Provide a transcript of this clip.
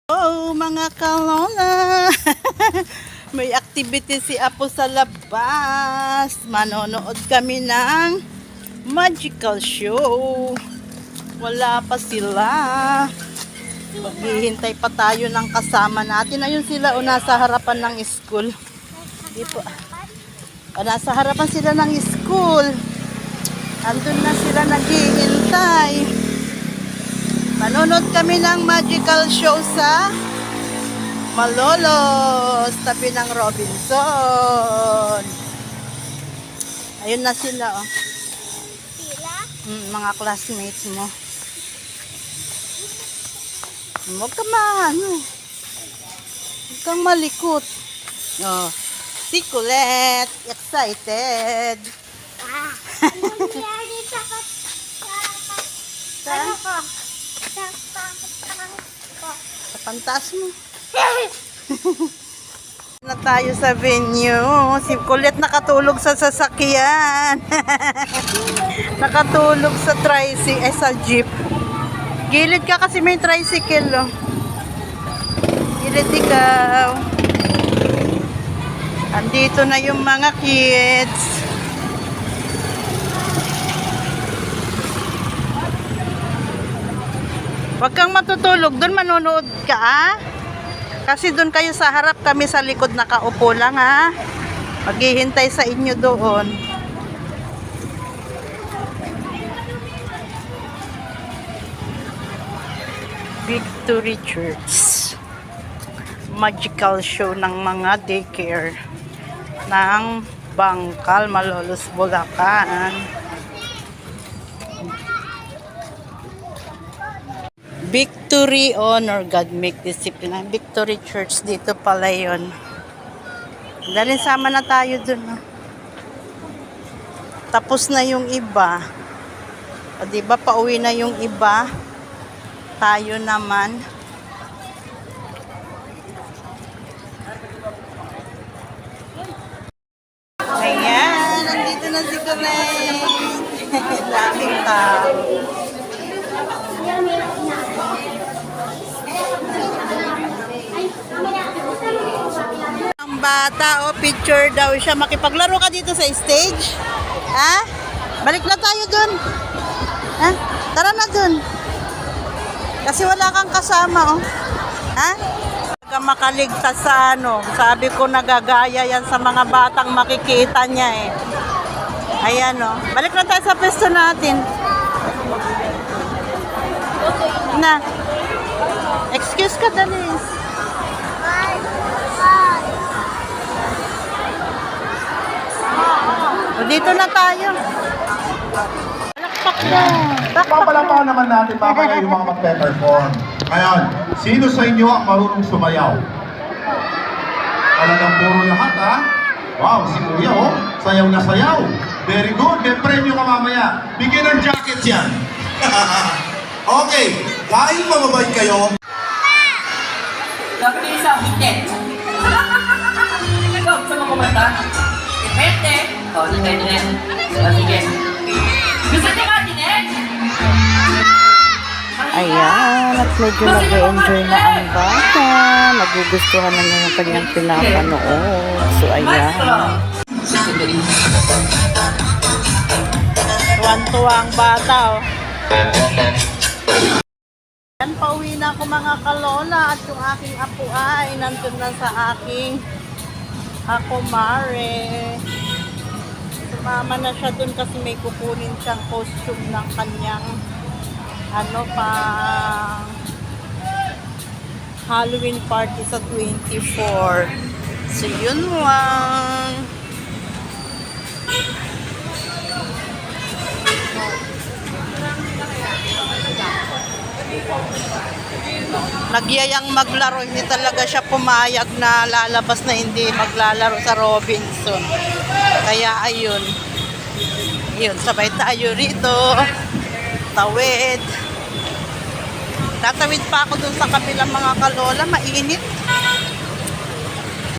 Oh, mga kalola. May activity si Apo sa labas. Manonood kami ng magical show. Wala pa sila. Maghihintay pa tayo ng kasama natin. Ayun sila o nasa harapan ng school. Dito. Nasa harapan sila ng school. Andun na sila naghihintay. Manonood kami ng magical show sa Malolos, tabi ng Robinson. Ayun na sila, oh. Sila? Mga classmates mo. Huwag kang malikot. Oh, si Colette, excited. Ano nangyari sa ano ko? Sa pantas mo. Na tayo sa venue. Si Colette nakatulog sa sasakyan. Nakatulog sa tricycle, sa jeep. Gilid ka kasi may tricycle, oh. Gilid ikaw. Andito na yung mga kids. Huwag kang matutulog doon, manonood ka, ah. Kasi doon kayo sa harap, kami sa likod nakaupo lang, ha. Maghihintay sa inyo doon. Victory Church. Magical show ng mga daycare ng Bangkal, Malolos, Bulacan. Victory Honor God Make Discipline. Victory Church, dito pala yun. Dahil sama na tayo dun. No? Tapos na yung iba. O diba, pauwi na yung iba. Tayo naman. Ayan, nandito na si Colette. Daming tao. Ang bata, picture daw siya. Makipaglaro ka dito sa stage? Ha? Balik na tayo dun. Ha? Tara na dun. Kasi wala kang kasama, oh. Ha? Huwag kang makaligtas sa ano. Sabi ko nagagaya yan sa mga batang makikita niya, eh. Ayan, oh. Balik na tayo sa pwesto natin. Na. Excuse ka, Dalis. O, dito na tayo. Palakpak na. Papalapakan naman natin mamaya yung mga magpe-perform. Ngayon, sino sa inyo ang marunong sumayaw? Talagang puro lahat, ha? Wow, si Kuya, oh. Sayaw na sayaw. Very good. May premyo ka mamaya. Bigyan ng jacket yan. Okay. Dahil mamabay kayo. Dapat yung isa, hindi. Ikaw, gusto mo kumanta? Depende. O, sige, Dinet. O, sige. Gusto niyo ka, Dinet? Ayan, at medyo nag-enjoy na ang bata. Nagugustuhan na niya yung kanyang pinapanood. So, ayan. Tuwan-tuwa ang bata, oh. Yan, pauwi na ako mga kalola at yung aking apo ay nandun na sa aking Mare. Sumama na siya dun kasi may kukunin siyang costume ng kanyang Halloween party sa 24. So yun lang. Nagyayang maglaro, hindi talaga siya pumayag na lalabas na hindi maglalaro sa Robinson. Kaya ayun. Yun, sabay tayo rito. Tawid. Tatawid pa ako dun sa kabilang mga kalola, mainit.